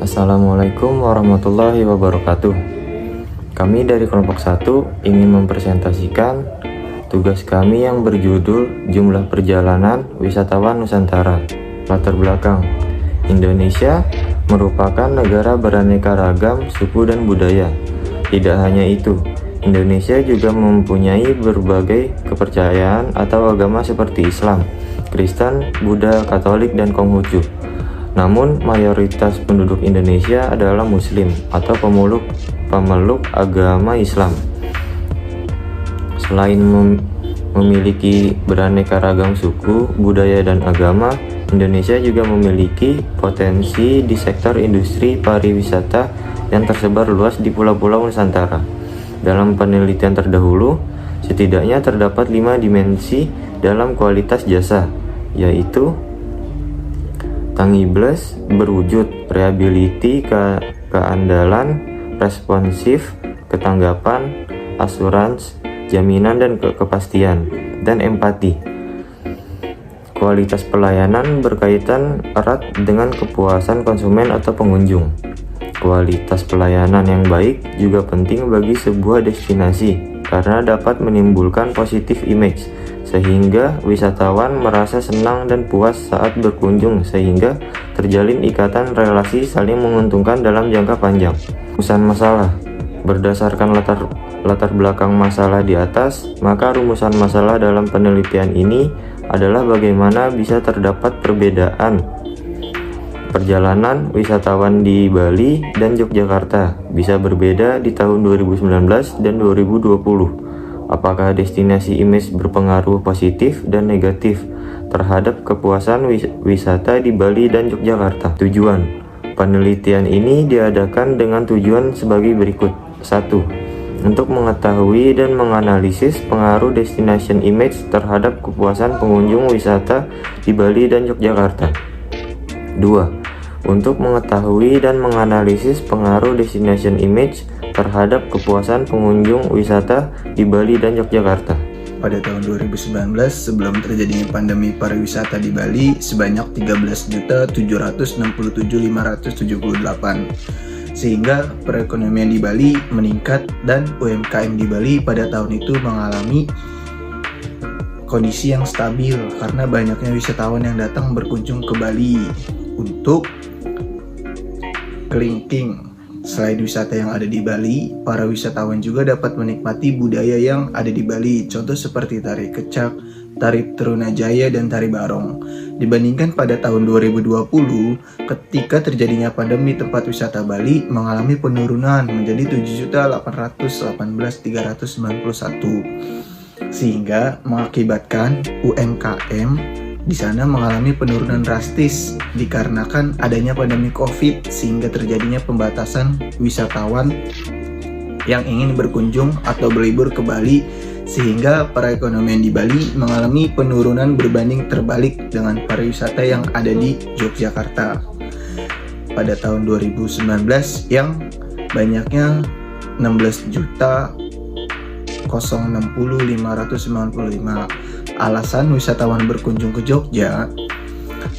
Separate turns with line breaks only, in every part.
Assalamualaikum warahmatullahi wabarakatuh. Kami dari kelompok 1 ingin mempresentasikan tugas kami yang berjudul Jumlah Perjalanan Wisatawan Nusantara. Latar belakang: Indonesia merupakan negara beraneka ragam suku dan budaya. Tidak hanya itu, Indonesia juga mempunyai berbagai kepercayaan atau agama seperti Islam, Kristen, Buddha, Katolik, dan Konghucu. Namun, mayoritas penduduk Indonesia adalah Muslim atau pemeluk agama Islam. Selain memiliki beraneka ragam suku, budaya, dan agama, Indonesia juga memiliki potensi di sektor industri pariwisata yang tersebar luas di pulau-pulau Nusantara. Dalam penelitian terdahulu, setidaknya terdapat 5 dimensi dalam kualitas jasa, yaitu tangibles, berwujud, reliability, keandalan, responsif, ketanggapan, assurance, jaminan dan kepastian, dan empati. Kualitas pelayanan berkaitan erat dengan kepuasan konsumen atau pengunjung. Kualitas pelayanan yang baik juga penting bagi sebuah destinasi karena dapat menimbulkan positif image, sehingga wisatawan merasa senang dan puas saat berkunjung, sehingga terjalin ikatan relasi saling menguntungkan dalam jangka panjang. Rumusan masalah: berdasarkan latar belakang masalah di atas, maka rumusan masalah dalam penelitian ini adalah bagaimana bisa terdapat perbedaan perjalanan wisatawan di Bali dan Yogyakarta bisa berbeda di tahun 2019 dan 2020. Apakah destinasi image berpengaruh positif dan negatif terhadap kepuasan wisata di Bali dan Yogyakarta? Tujuan penelitian ini diadakan dengan tujuan sebagai berikut. 1. Untuk mengetahui dan menganalisis pengaruh destination image terhadap kepuasan pengunjung wisata di Bali dan Yogyakarta. 2. Untuk mengetahui dan menganalisis pengaruh destination image terhadap kepuasan pengunjung wisata di Bali dan Yogyakarta.
Pada tahun 2019, sebelum terjadinya pandemi pariwisata di Bali, sebanyak 13.067.578, sehingga perekonomian di Bali meningkat dan UMKM di Bali pada tahun itu mengalami kondisi yang stabil karena banyaknya wisatawan yang datang berkunjung ke Bali untuk kelingking. Selain wisata yang ada di Bali, para wisatawan juga dapat menikmati budaya yang ada di Bali, contoh seperti tari kecak, tari Trunajaya, dan tari barong. Dibandingkan pada tahun 2020, ketika terjadinya pandemi, tempat wisata Bali mengalami penurunan menjadi 7.818.391, sehingga mengakibatkan UMKM di sana mengalami penurunan drastis dikarenakan adanya pandemi COVID, sehingga terjadinya pembatasan wisatawan yang ingin berkunjung atau berlibur ke Bali, sehingga perekonomian di Bali mengalami penurunan berbanding terbalik dengan pariwisata yang ada di Yogyakarta. Pada tahun 2019 yang banyaknya 16.060.595. Alasan wisatawan berkunjung ke Jogja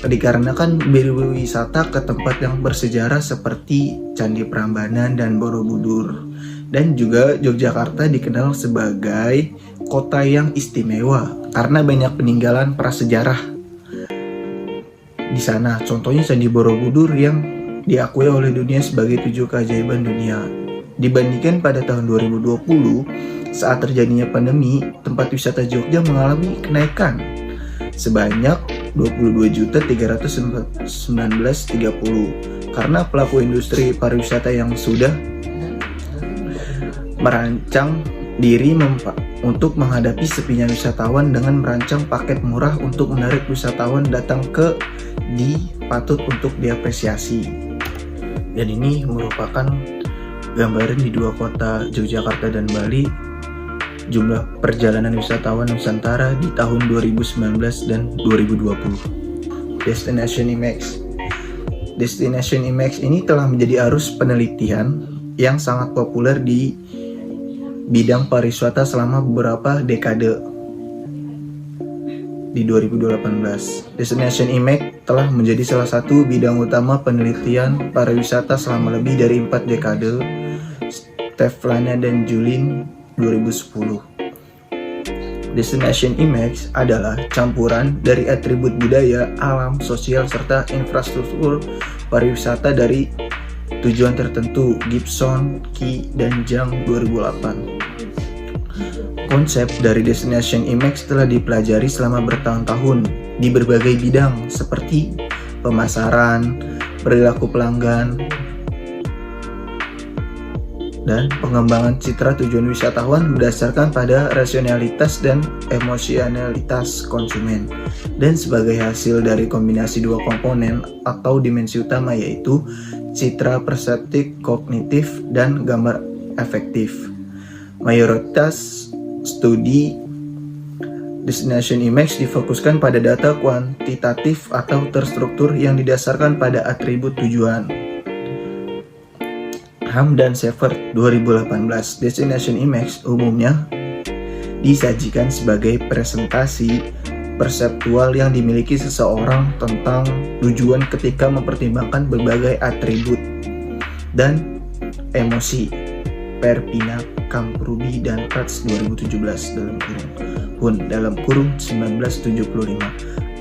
dikarenakan berwisata ke tempat yang bersejarah seperti Candi Prambanan dan Borobudur. Dan juga Yogyakarta dikenal sebagai kota yang istimewa karena banyak peninggalan prasejarah di sana. Contohnya Candi Borobudur yang diakui oleh dunia sebagai 7 keajaiban dunia. Dibandingkan pada tahun 2020, saat terjadinya pandemi, tempat wisata Jogja mengalami kenaikan sebanyak 22.319.30 karena pelaku industri pariwisata yang sudah merancang diri untuk menghadapi sepinya wisatawan dengan merancang paket murah untuk menarik wisatawan datang ke patut untuk diapresiasi. Dan ini merupakan gambaran di dua kota Yogyakarta dan Bali, jumlah perjalanan wisatawan Nusantara di tahun 2019 dan 2020. Destination Image. Destination Image ini telah menjadi arus penelitian yang sangat populer di bidang pariwisata selama beberapa dekade. di 2018. Destination Impact telah menjadi salah satu bidang utama penelitian pariwisata selama lebih dari 4 dekade. Stefania dan Julin 2010. Destination Image adalah campuran dari atribut budaya, alam, sosial, serta infrastruktur pariwisata dari tujuan tertentu. Gibson, Key, dan Zhang 2008. Konsep dari Destination Image telah dipelajari selama bertahun-tahun di berbagai bidang seperti pemasaran, perilaku pelanggan, dan pengembangan citra tujuan wisatawan berdasarkan pada rasionalitas dan emosionalitas konsumen, dan sebagai hasil dari kombinasi dua komponen atau dimensi utama, yaitu citra perseptif, kognitif, dan gambar efektif. Mayoritas studi Destination Image difokuskan pada data kuantitatif atau terstruktur yang didasarkan pada atribut tujuan. Ham dan Shepard 2018. Destination Image umumnya disajikan sebagai presentasi perseptual yang dimiliki seseorang tentang tujuan ketika mempertimbangkan berbagai atribut dan emosi. Perpina, Kamprubi, dan Prats 2017 dalam kurung 1975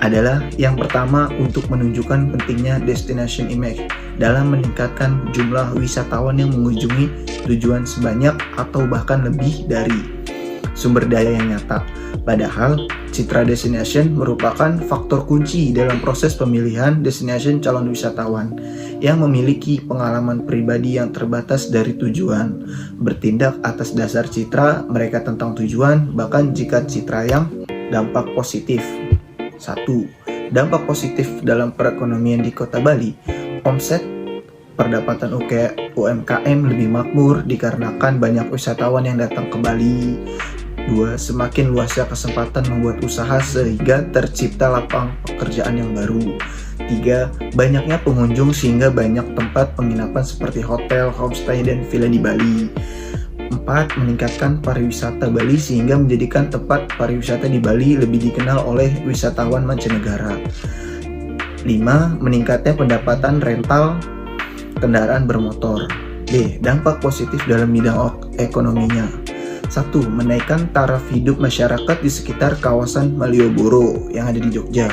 adalah yang pertama untuk menunjukkan pentingnya Destination Image dalam meningkatkan jumlah wisatawan yang mengunjungi tujuan sebanyak atau bahkan lebih dari sumber daya yang nyata. Padahal, citra destination merupakan faktor kunci dalam proses pemilihan destination calon wisatawan yang memiliki pengalaman pribadi yang terbatas dari tujuan, bertindak atas dasar citra mereka tentang tujuan, bahkan jika citra yang dampak positif. 1. Dampak positif dalam perekonomian di Kota Bali. Omset pendapatan UMKM lebih makmur dikarenakan banyak wisatawan yang datang ke Bali. 2. Semakin luasnya kesempatan membuat usaha sehingga tercipta lapangan pekerjaan yang baru. 3. Banyaknya pengunjung sehingga banyak tempat penginapan seperti hotel, homestay, dan villa di Bali. 4. Meningkatkan pariwisata Bali sehingga menjadikan tempat pariwisata di Bali lebih dikenal oleh wisatawan mancanegara. 5. Meningkatnya pendapatan rental kendaraan bermotor. B. Dampak positif dalam bidang ekonominya. 1. Menaikkan taraf hidup masyarakat di sekitar kawasan Malioboro yang ada di Jogja.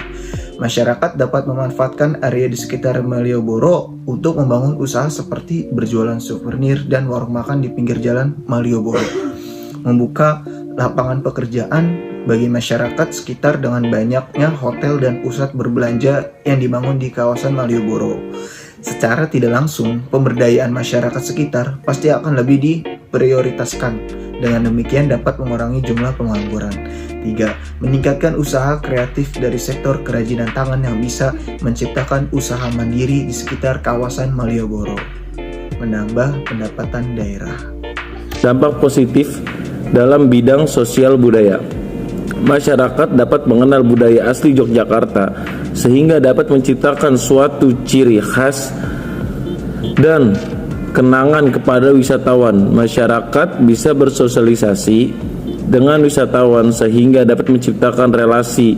Masyarakat dapat memanfaatkan area di sekitar Malioboro untuk membangun usaha seperti berjualan souvenir dan warung makan di pinggir jalan Malioboro. Membuka lapangan pekerjaan bagi masyarakat sekitar dengan banyaknya hotel dan pusat berbelanja yang dibangun di kawasan Malioboro. Secara tidak langsung, pemberdayaan masyarakat sekitar pasti akan lebih diprioritaskan. Dengan demikian dapat mengurangi jumlah pengangguran. 3. Meningkatkan usaha kreatif dari sektor kerajinan tangan yang bisa menciptakan usaha mandiri di sekitar kawasan Malioboro. Menambah pendapatan daerah.
Dampak positif dalam bidang sosial budaya. Masyarakat dapat mengenal budaya asli Yogyakarta sehingga dapat menciptakan suatu ciri khas dan kenangan kepada wisatawan. Masyarakat bisa bersosialisasi dengan wisatawan sehingga dapat menciptakan relasi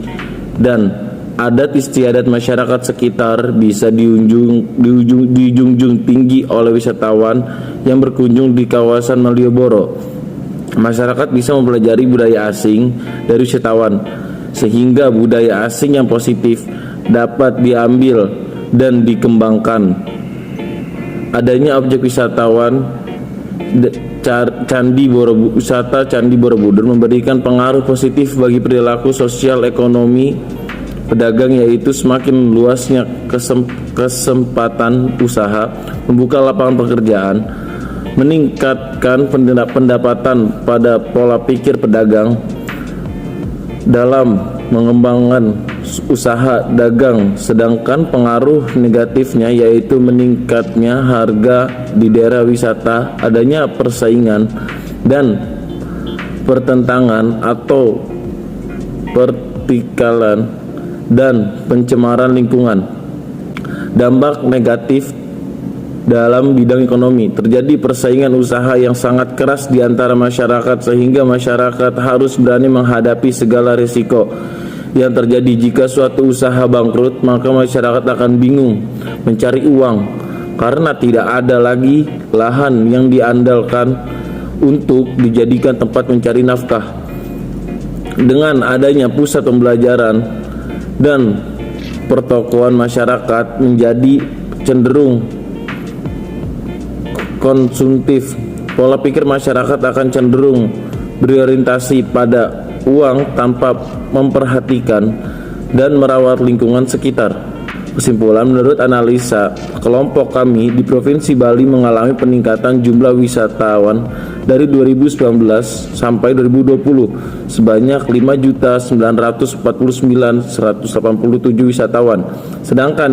dan adat istiadat masyarakat sekitar bisa dijunjung tinggi oleh wisatawan yang berkunjung di kawasan Malioboro. Masyarakat bisa mempelajari budaya asing dari wisatawan sehingga budaya asing yang positif dapat diambil dan dikembangkan. Adanya objek wisatawan wisata Candi Borobudur memberikan pengaruh positif bagi perilaku sosial ekonomi pedagang, yaitu semakin luasnya kesempatan usaha, membuka lapangan pekerjaan, meningkatkan pendapatan pada pola pikir pedagang dalam mengembangkan usaha dagang. Sedangkan pengaruh negatifnya yaitu meningkatnya harga di daerah wisata, adanya persaingan dan pertentangan atau pertikalan dan pencemaran lingkungan. Dampak negatif dalam bidang ekonomi, terjadi persaingan usaha yang sangat keras di antara masyarakat sehingga masyarakat harus berani menghadapi segala risiko yang terjadi jika suatu usaha bangkrut, maka masyarakat akan bingung mencari uang karena tidak ada lagi lahan yang diandalkan untuk dijadikan tempat mencari nafkah. Dengan adanya pusat pembelajaran dan pertokoan, masyarakat menjadi cenderung konsumtif. Pola pikir masyarakat akan cenderung berorientasi pada uang tanpa memperhatikan dan merawat lingkungan sekitar. Kesimpulan, menurut analisa kelompok kami di Provinsi Bali mengalami peningkatan jumlah wisatawan dari 2019 sampai 2020 sebanyak 5.949.187 wisatawan. Sedangkan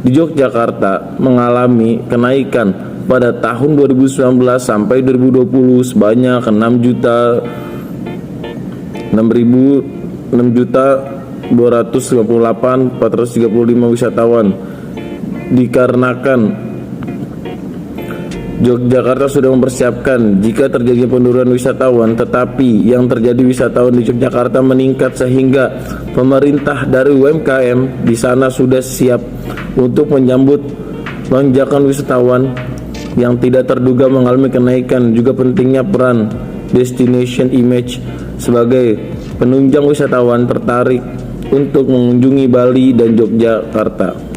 di Yogyakarta mengalami kenaikan pada tahun 2019 sampai 2020 sebanyak 6.258.435 wisatawan. Dikarenakan Yogyakarta sudah mempersiapkan jika terjadi penurunan wisatawan, tetapi yang terjadi wisatawan di Yogyakarta meningkat sehingga pemerintah dari UMKM di sana sudah siap untuk menyambut lonjakan wisatawan yang tidak terduga mengalami kenaikan. Juga pentingnya peran destination image sebagai penunjang wisatawan tertarik untuk mengunjungi Bali dan Yogyakarta.